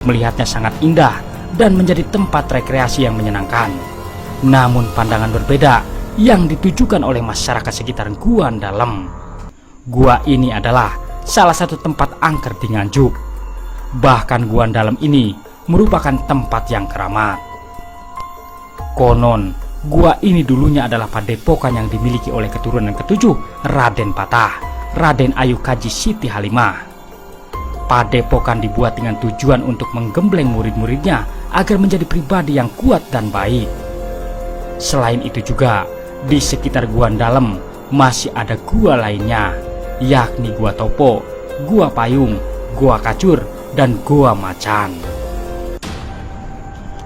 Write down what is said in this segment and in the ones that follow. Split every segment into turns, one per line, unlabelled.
Melihatnya sangat indah dan menjadi tempat rekreasi yang menyenangkan. Namun pandangan berbeda yang ditujukan oleh masyarakat sekitar Gua Andalem. Gua ini adalah salah satu tempat angker di Nganjuk. Bahkan Gua Andalem ini merupakan tempat yang keramat. Konon, gua ini dulunya adalah padepokan yang dimiliki oleh keturunan ketujuh Raden Patah, Raden Ayu Kaji Siti Halimah. Padepokan dibuat dengan tujuan untuk menggembleng murid-muridnya agar menjadi pribadi yang kuat dan baik. Selain itu juga, di sekitar Gua Andalem masih ada gua lainnya, yakni Gua Topo, Gua Payung, Gua Kacur, dan Gua Macan.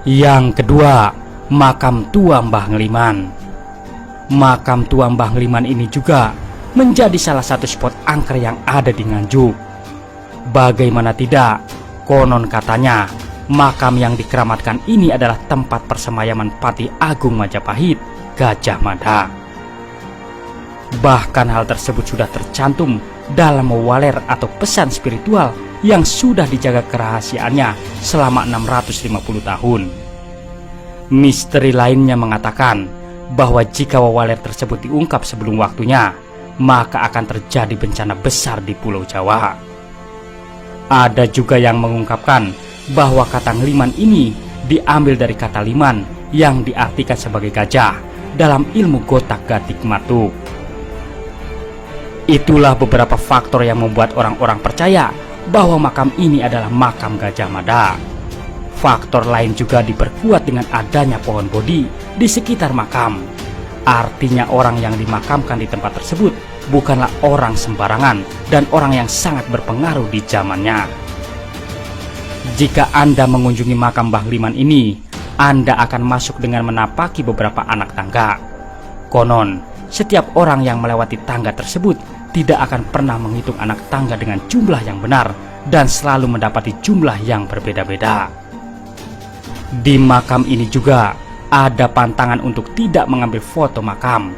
Yang kedua, makam tua Mbah Ngeliman. Makam tua Mbah Ngeliman ini juga menjadi salah satu spot angker yang ada di Nganjuk. Bagaimana tidak, konon katanya makam yang dikeramatkan ini adalah tempat persemayaman Patih Agung Majapahit, Gajah Mada. Bahkan hal tersebut sudah tercantum dalam waler atau pesan spiritual yang sudah dijaga kerahasiaannya selama 650 tahun. Misteri lainnya mengatakan bahwa jika waler tersebut diungkap sebelum waktunya, maka akan terjadi bencana besar di Pulau Jawa. Ada juga yang mengungkapkan bahwa kata Ngeliman ini diambil dari kata liman yang diartikan sebagai gajah dalam ilmu Gotak-Gatik Matuk. Itulah beberapa faktor yang membuat orang-orang percaya bahwa makam ini adalah makam Gajah Mada. Faktor lain juga diperkuat dengan adanya pohon bodi di sekitar makam. Artinya orang yang dimakamkan di tempat tersebut bukanlah orang sembarangan dan orang yang sangat berpengaruh di zamannya. Jika Anda mengunjungi makam Mbah Ngeliman ini, Anda akan masuk dengan menapaki beberapa anak tangga. Konon, setiap orang yang melewati tangga tersebut tidak akan pernah menghitung anak tangga dengan jumlah yang benar dan selalu mendapati jumlah yang berbeda-beda. Di makam ini juga ada pantangan untuk tidak mengambil foto makam.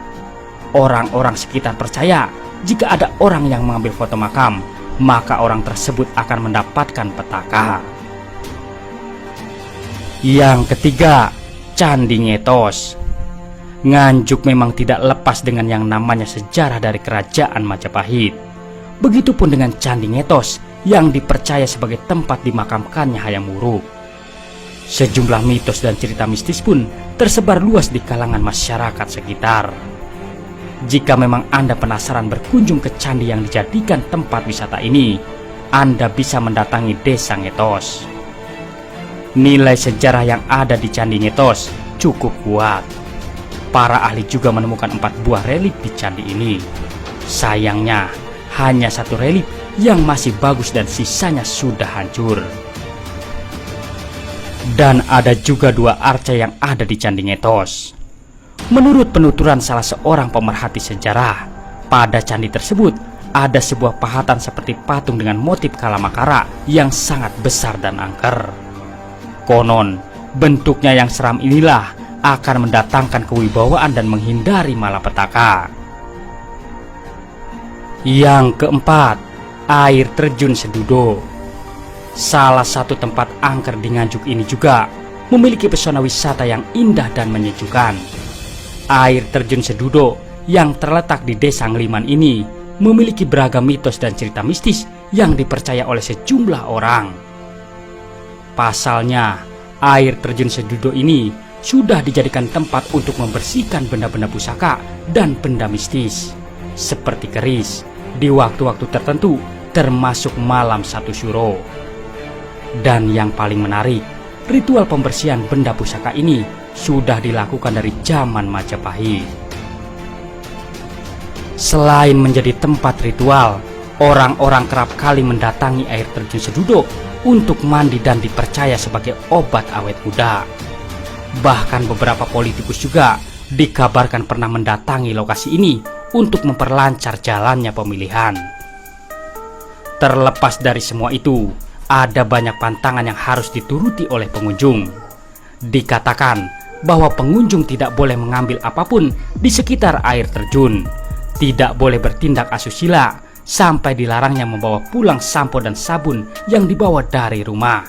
Orang-orang sekitar percaya jika ada orang yang mengambil foto makam, maka orang tersebut akan mendapatkan petaka. Yang ketiga, Candi Ngetos. Nganjuk memang tidak lepas dengan yang namanya sejarah dari kerajaan Majapahit. Begitupun dengan Candi Ngetos yang dipercaya sebagai tempat dimakamkannya Hayam Wuruk. Sejumlah mitos dan cerita mistis pun tersebar luas di kalangan masyarakat sekitar. Jika memang Anda penasaran berkunjung ke candi yang dijadikan tempat wisata ini, Anda bisa mendatangi Desa Ngetos. Nilai sejarah yang ada di Candi Ngetos cukup kuat. Para ahli juga menemukan 4 buah relik di candi ini. Sayangnya, hanya 1 relik yang masih bagus dan sisanya sudah hancur. Dan ada juga 2 arca yang ada di Candi Ngetos. Menurut penuturan salah seorang pemerhati sejarah, pada candi tersebut ada sebuah pahatan seperti patung dengan motif kalamakara yang sangat besar dan angker. Konon, bentuknya yang seram inilah akan mendatangkan kewibawaan dan menghindari malapetaka. Yang keempat, air terjun Sedudo. Salah satu tempat angker di Nganjuk ini juga memiliki pesona wisata yang indah dan menyejukkan. Air terjun Sedudo yang terletak di Desa Ngeliman ini memiliki beragam mitos dan cerita mistis yang dipercaya oleh sejumlah orang. Pasalnya, air terjun Sedudo ini sudah dijadikan tempat untuk membersihkan benda-benda pusaka dan benda mistis seperti keris di waktu-waktu tertentu, termasuk malam 1 Syuro. Dan yang paling menarik, ritual pembersihan benda pusaka ini sudah dilakukan dari zaman Majapahit. Selain menjadi tempat ritual, orang-orang kerap kali mendatangi air terjun Sedudo untuk mandi dan dipercaya sebagai obat awet muda. Bahkan beberapa politikus juga dikabarkan pernah mendatangi lokasi ini untuk memperlancar jalannya pemilihan. Terlepas dari semua itu, ada banyak pantangan yang harus dituruti oleh pengunjung. Dikatakan bahwa pengunjung tidak boleh mengambil apapun di sekitar air terjun, tidak boleh bertindak asusila, sampai dilarangnya membawa pulang sampo dan sabun yang dibawa dari rumah.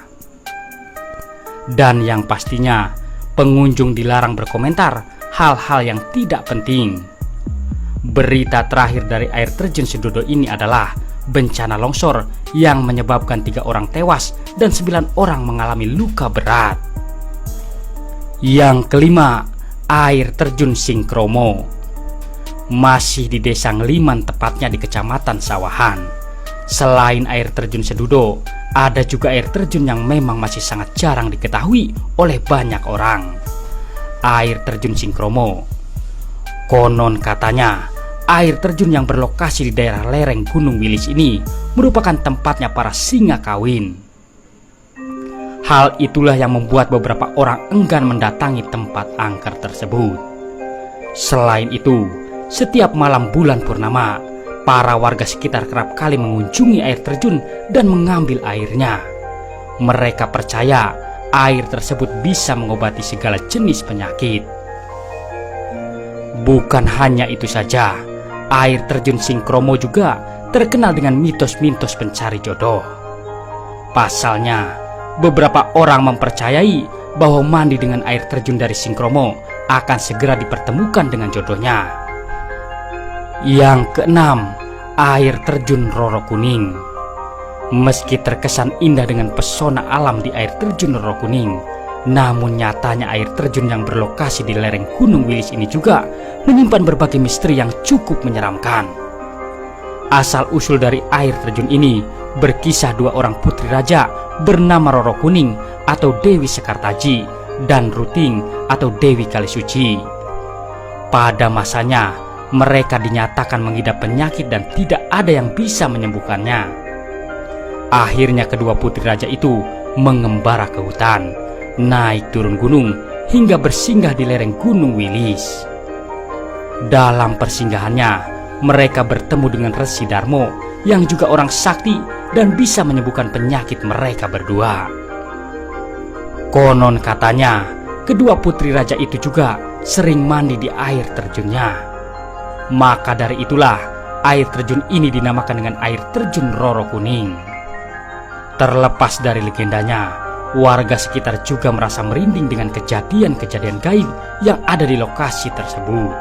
Dan yang pastinya, pengunjung dilarang berkomentar hal-hal yang tidak penting. Berita terakhir dari air terjun Sedodo ini adalah bencana longsor yang menyebabkan 3 orang tewas dan 9 orang mengalami luka berat. Yang kelima, air terjun Singkromo. Masih di Desa Ngeliman, tepatnya di Kecamatan Sawahan. Selain air terjun Sedodo, ada juga air terjun yang memang masih sangat jarang diketahui oleh banyak orang. Air terjun Singkromo. Konon katanya, air terjun yang berlokasi di daerah lereng Gunung Wilis ini merupakan tempatnya para singa kawin. Hal itulah yang membuat beberapa orang enggan mendatangi tempat angker tersebut. Selain itu, setiap malam bulan purnama, para warga sekitar kerap kali mengunjungi air terjun dan mengambil airnya. Mereka percaya air tersebut bisa mengobati segala jenis penyakit. Bukan hanya itu saja, air terjun Singkromo juga terkenal dengan mitos-mitos pencari jodoh. Pasalnya, beberapa orang mempercayai bahwa mandi dengan air terjun dari Singkromo akan segera dipertemukan dengan jodohnya. Yang keenam, air terjun Roro Kuning. Meski terkesan indah dengan pesona alam di air terjun Roro Kuning, namun nyatanya air terjun yang berlokasi di lereng Gunung Wilis ini juga menyimpan berbagai misteri yang cukup menyeramkan. Asal-usul dari air terjun ini berkisah 2 orang putri raja bernama Roro Kuning atau Dewi Sekartaji dan Ruting atau Dewi Kalisuci. Pada masanya, mereka dinyatakan mengidap penyakit dan tidak ada yang bisa menyembuhkannya. Akhirnya kedua putri raja itu mengembara ke hutan, naik turun gunung hingga bersinggah di lereng Gunung Wilis. Dalam persinggahannya, mereka bertemu dengan Resi Darmo yang juga orang sakti dan bisa menyembuhkan penyakit mereka berdua. Konon katanya, kedua putri raja itu juga sering mandi di air terjunnya. Maka dari itulah air terjun ini dinamakan dengan air terjun Roro Kuning. Terlepas dari legendanya, warga sekitar juga merasa merinding dengan kejadian-kejadian gaib yang ada di lokasi tersebut.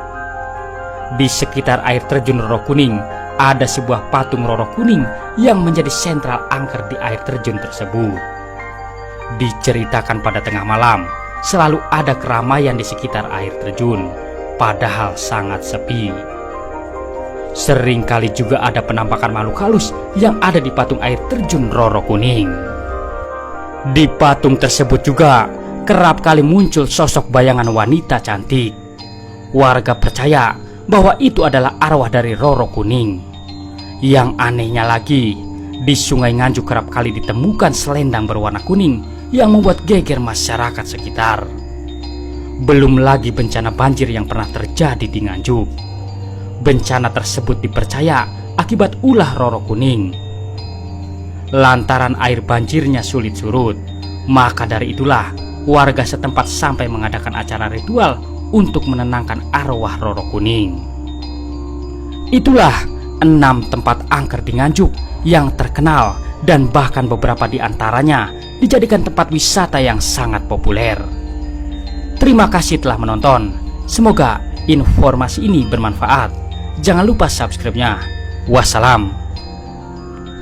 Di sekitar air terjun Roro Kuning ada sebuah patung Roro Kuning yang menjadi sentral angker di air terjun tersebut. Diceritakan pada tengah malam selalu ada keramaian di sekitar air terjun, padahal sangat sepi. Seringkali juga ada penampakan makhluk halus yang ada di patung air terjun Roro Kuning. Di patung tersebut juga kerap kali muncul sosok bayangan wanita cantik. Warga percaya bahwa itu adalah arwah dari Roro Kuning. Yang anehnya lagi, di Sungai Nganjuk kerap kali ditemukan selendang berwarna kuning yang membuat geger masyarakat sekitar. Belum lagi bencana banjir yang pernah terjadi di Nganjuk. Bencana tersebut dipercaya akibat ulah Roro Kuning. Lantaran air banjirnya sulit surut, maka dari itulah warga setempat sampai mengadakan acara ritual untuk menenangkan arwah Roro Kuning. Itulah 6 tempat angker di Nganjuk yang terkenal dan bahkan beberapa di antaranya dijadikan tempat wisata yang sangat populer. Terima kasih telah menonton. Semoga informasi ini bermanfaat. Jangan lupa subscribe-nya. Wassalam.